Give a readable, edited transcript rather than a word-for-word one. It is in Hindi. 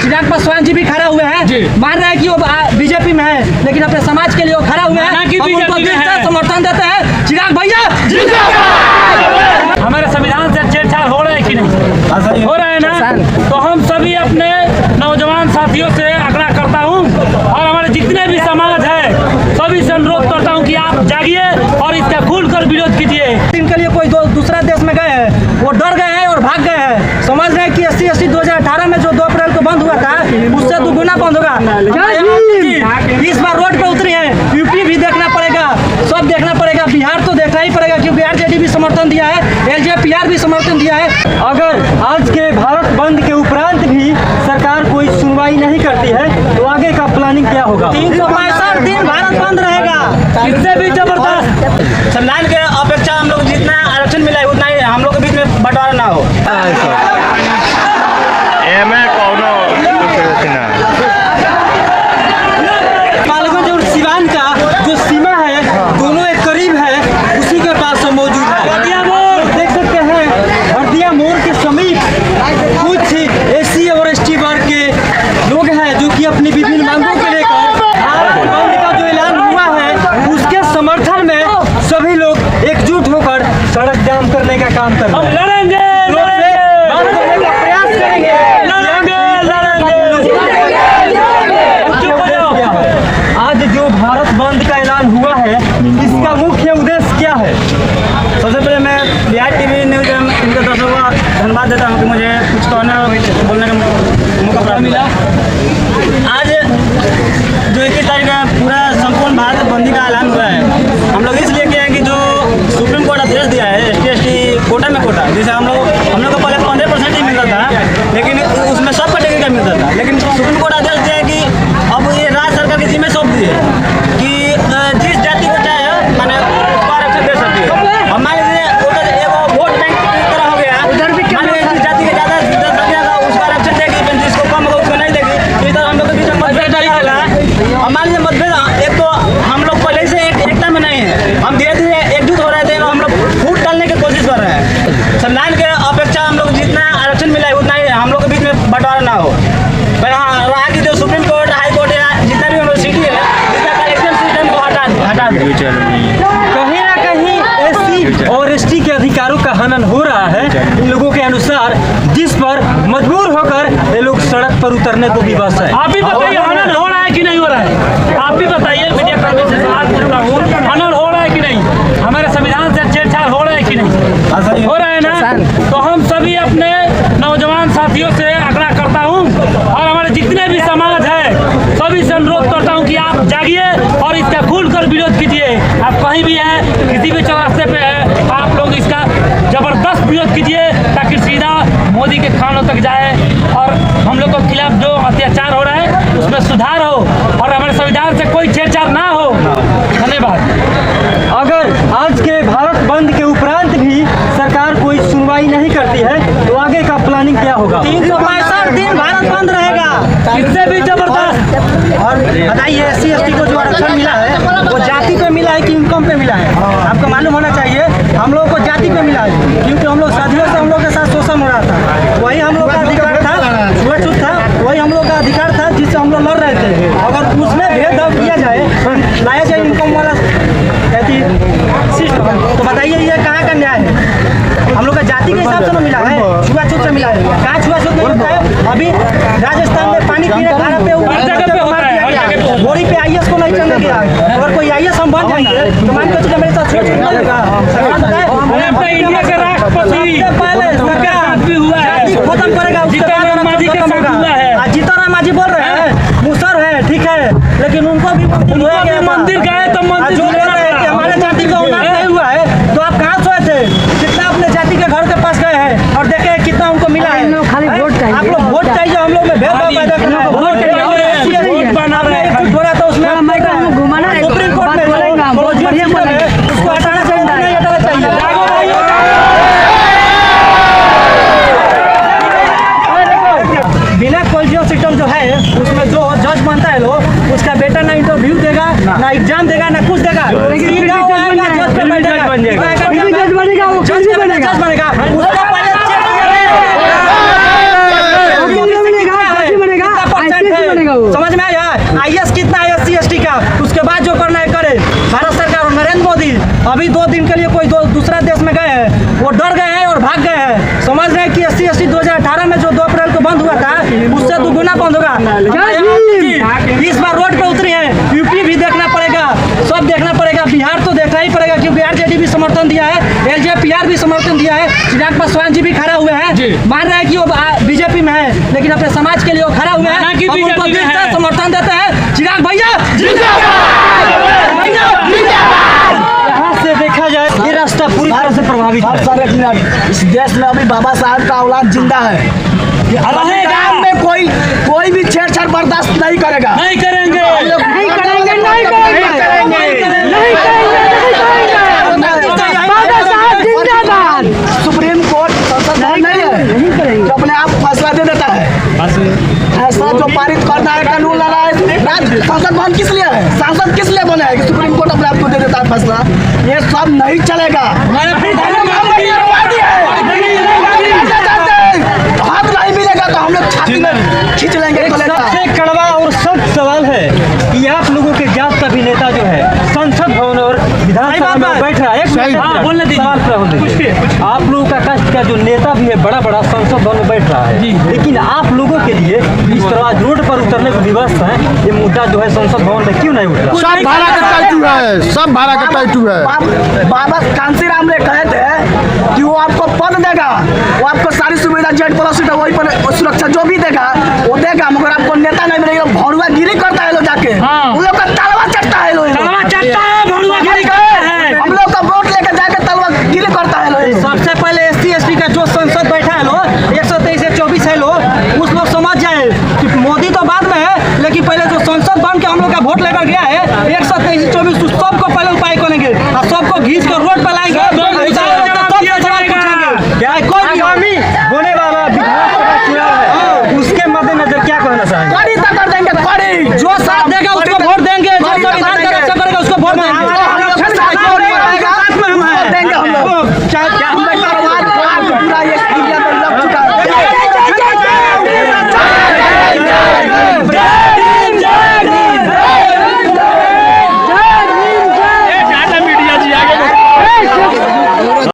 चिराग पासवान जी भी खड़ा हुए हैं, मान रहे हैं कि वो बीजेपी में है, लेकिन अपने समाज के लिए वो खड़ा हुए हैं, हम उनको दिल से समर्थन देते हैं। चिराग भैया हमारे संविधान से छेड़छाड़ हो रहा है कि नहीं हो रहा है ना, तो हम सभी अपने नौजवान साथियों से आग्रह करता हूं और हमारे जितने भी समाज है सभी से अनुरोध करता हूं कि आप जागिए और इसका खुलकर विरोध कीजिए। इनके लिए कोई दूसरा देश में गए हैं, वो डर गए हैं और भाग गए हैं, समझ रहे हैं कि 80 2018 में जो 2 अप्रैल को बंद हुआ था उससे दुगुना बंद होगा। इस बार रोड पे उतरे हैं, यूपी भी देखना पड़ेगा, सब देखना पड़ेगा, बिहार तो देखना ही पड़ेगा क्योंकि आरजेडी भी समर्थन दिया है, एलजेपीआर भी समर्थन दिया है। अगर आज के भारत बंद के उपरांत भी सरकार कोई सुनवाई नहीं करती है तो आगे का प्लानिंग क्या होगा? 365 दिन भारत बंद रहेगा, इससे भी जबरदस्त संविधान के अपेक्षा हम लोग जितना आरक्षण मिला है उतना ही हम लोग के बीच में बंटवारा ना हो। पालगंज और सिवान का जो सीमा है दोनों एक करीब है, उसी के पास मौजूद है। हरदिया मोड़ देख सकते हैं, हरदिया मोड़ के समीप कुछ एससी और एसटी वर्ग के लोग हैं जो कि अपनी विभिन्न मांगों को लेकर भारत बंद का जो ऐलान हुआ है उसके समर्थन में सभी लोग एकजुट होकर सड़क जाम करने का काम कर रहे हैं। लड़ेंगे बात करने का प्रयास करेंगे। आज जो भारत बंद का ऐलान हुआ है इसका मुख्य उद्देश्य क्या है? सबसे पहले मैं बिहार टीवी न्यूज इनके दर्शकों का धन्यवाद देता हूँ कि मुझे कुछ कहने बोलने का मौका प्राप्त मिला। आज जो 21 तारीख का पूरा संपूर्ण भारत बंदी का ऐलान हुआ है, हम लोग इसलिए किए हैं कि जो सुप्रीम कोर्ट आदेश दिया है ST कोटा में कोटा, जैसे हम लोग को पहले 15% ही मिलता था, लेकिन उसमें सब कैटेगरी का मिलता था, लेकिन सुप्रीम कोर्ट आदेश दिया है कि अब ये राज्य सरकार के जिम्मे सौंप दिए कि जिस जाति को चाहे माने उसको आरक्षण दे सकती है। और मान लीजिए वोट बैंक की तरह हो गया, मान लीजिए जिस जाति के ज़्यादा जनसंख्या का उसको आरक्षण देगी, जिसको कम होगा उसको नहीं देगी। इस तरह हम लोग के बीच में मतभेद नहीं होगा। और मान लीजिए मतभेद एक तो हम लोग पहले से एकता में नहीं है, हम धीरे धीरे एकजुट हो रहे थे, हम लोग फूट डालने की कोशिश कर रहे हैं। संविधान के अपेक्षा हम लोग जितना आरक्षण मिला है उतना ही हम लोग के बीच में बंटवारा ना हो। पर हाँ, वहाँ की जो सुप्रीम कोर्ट, हाई कोर्ट या जितना भी यूनिवर्सिटी है इसका कलेक्शन सिस्टम को हटा दे। कहीं ना कहीं एससी और एसटी के अधिकारों का हनन हो रहा है इन लोगों के अनुसार, जिस पर मजबूर होकर ये लोग सड़क पर उतरने को भी बस है। आप भी बताइए हनन हो रहा है कि नहीं हो रहा है? आप भी बताइए, मीडिया कर्मी से सवाल पूछता हूँ, हनन हो रहा है कि नहीं? हमारे संविधान से छेड़छाड़ हो रहा है कि नहीं हो रहा है ना, तो हम सभी अपने नौजवान साथियों से आग्रह करता हूं और हमारे जितने भी समाज है सभी से अनुरोध करता हूं कि आप जागिए और इसका खुलकर विरोध कीजिए। आप कहीं भी हैं, किसी भी चौरास्ते पे है, आप लोग इसका जबरदस्त विरोध कीजिए ताकि सीधा मोदी के कानों तक जाए और हम लोग के खिलाफ जो अत्याचार हो रहा है उसमें सुधार हो और हमारे संविधान से कोई छेड़छाड़ ना हो। धन्यवाद। अगर आज के भारत बंद के उपरांत भी सरकार कोई सुनवाई नहीं करती है तो आगे का प्लानिंग क्या होगा? 365 दिन भारत बंद रहेगा, इससे भी जबरदस्त। और बताइए SC ST को जो आरक्षण मिला है वो जाति पे मिला है कि इनकम पे मिला है? आपको मालूम होना चाहिए हम लोगों को जाति पे मिला है, क्योंकि हम लोग सदियों से हम लोग के साथ शोषण हो रहा था, वही हम लोग का अधिकार था, छुआछूत था, वही हम लोग का अधिकार था जिससे हम लोग लड़ रहे थे। अगर उसमें भेदभाव किया जाए, लाया जाए इनकम वाला सिस्टम, तो बताइए ये कहाँ का न्याय है? हम लोग का जाति के हिसाब से ना मिला है, छुआछूत से मिला है। कहाँ छुआछूत नहीं होता है? अभी राजस्थान में पानी पीने खाने पे बोरी पे IAS को नहीं चलने दिया। अगर कोई IAS हम बन जाएंगे तो मान के चलिए मेरे साथ छुआछूत नहीं होगा। इंडिया के राष्ट्रपति खत्म करेगा, जीतन राम मांझी बोल रहे हैं मुसर है, ठीक है, लेकिन उनको भी मंदिर गए तो मंदिर जो ले रहे हैं कि हमारे जाति का उन्नति नहीं हुआ है, तो आप कहाँ सोए थे? कितना अपने जाति के घर के पास गए हैं और देखे कितना उनको मिला है? आप लोग वोट चाहिए, हम लोग में भेदभाव पैदा करना है। तो उसमें सुप्रीम कोर्ट में उसको हटाना चाहिए, नहीं हटाना चाहिए। बिना कोलिजियम सिस्टम जो है उसमें जो जज बनता है लोग, उसका बेटा ना इंटरव्यू देगा, ना एग्जाम देगा, ना कुछ देगा, सीधा वो आएगा जज पे बैठेगा, जज बनेगा, वो जज बनेगा, उसका पहले समझ में आया? IS कितना है SC ST का, उसके बाद जो करना है करे। भारत सरकार और नरेंद्र मोदी अभी 2 दिन के लिए कोई दूसरा देश में गए हैं, वो डर गए हैं और भाग गए हैं। समझ रहे हैं कि SC ST 2018 में जो 2 अप्रैल को बंद हुआ था, उससे 2 गुना बंद होगा। इस बार रोड पे उतरी है, यूपी भी देखना पड़ेगा, सब देखना पड़ेगा, बिहार तो देखना ही पड़ेगा क्योंकि RJD भी समर्थन दिया है, LJPR भी समर्थन दिया है, चिराग पासवान जी भी खड़ा हुए हैं, मान रहे हैं कि वो बीजेपी में है, लेकिन अपने समाज के लिए वो खड़ा हुए हैं, हम उनको दिल से समर्थन देते हैं। चिराग भैया यहाँ से देखा जाए ये रास्ता पूरी तरह से प्रभावित है। इस देश में अभी बाबा साहब का औलाद जिंदा है। गाँव में कोई भी छेड़छाड़ बर्दाश्त नहीं करेगा। नहीं करेंगे, नहीं करेंगे, नहीं करेंगे। सुप्रीम कोर्ट संसद नहीं है जो अपने आप फैसला दे देता है। ऐसा जो पारित करना है कानून लाना है, संसद भवन किस लिए है? सांसद किस लिए बने हैं कि सुप्रीम कोर्ट अपने आप को दे देता है फैसला? ये सब नहीं चलेगा। हाथ नहीं मिलेगा तो हम लोग छाती में खींच लेंगे। सबसे कड़वा और सख्त सवाल है कि आप लोगों के जात का भी नेता जो है संसद भवन और विधानसभा में बैठ रहा है। बोलने दीजिए। सवाल पूरा होने दीजिए। आप लोगों का कास्ट का जो नेता भी है बड़ा संसद भवन में बैठ रहा है, लेकिन आप लोगों के लिए इस तरह आज रोड पर उतरने को विवश है, ये मुद्दा जो है संसद भवन में क्यों नहीं उठ रहा? सब भाड़ा का टाइटू है, सब भाड़ा का टाइटू है। बाबा कांसीराम ने कहे थे कि वो आपको पद देगा, वो आपको सारी सुविधा Z+ वही पर सुरक्षा जो भी देगा वो देगा, मगर आपको नेता नहीं मिलेगा। भौरुआ गिरी करता है लोग जाके, उन लोग का तलवा चढ़ता है लोग, हम लोग का वोट लेकर जाके तलवा गिरी करता है लोग। सबसे पहले SC ST का जो संसद बैठा है लोग 123 से 24 है लोग, उस लोग समझ जाए कि मोदी तो बाद में है, लेकिन पहले जो संसद भवन के हम लोग का वोट लेकर गया है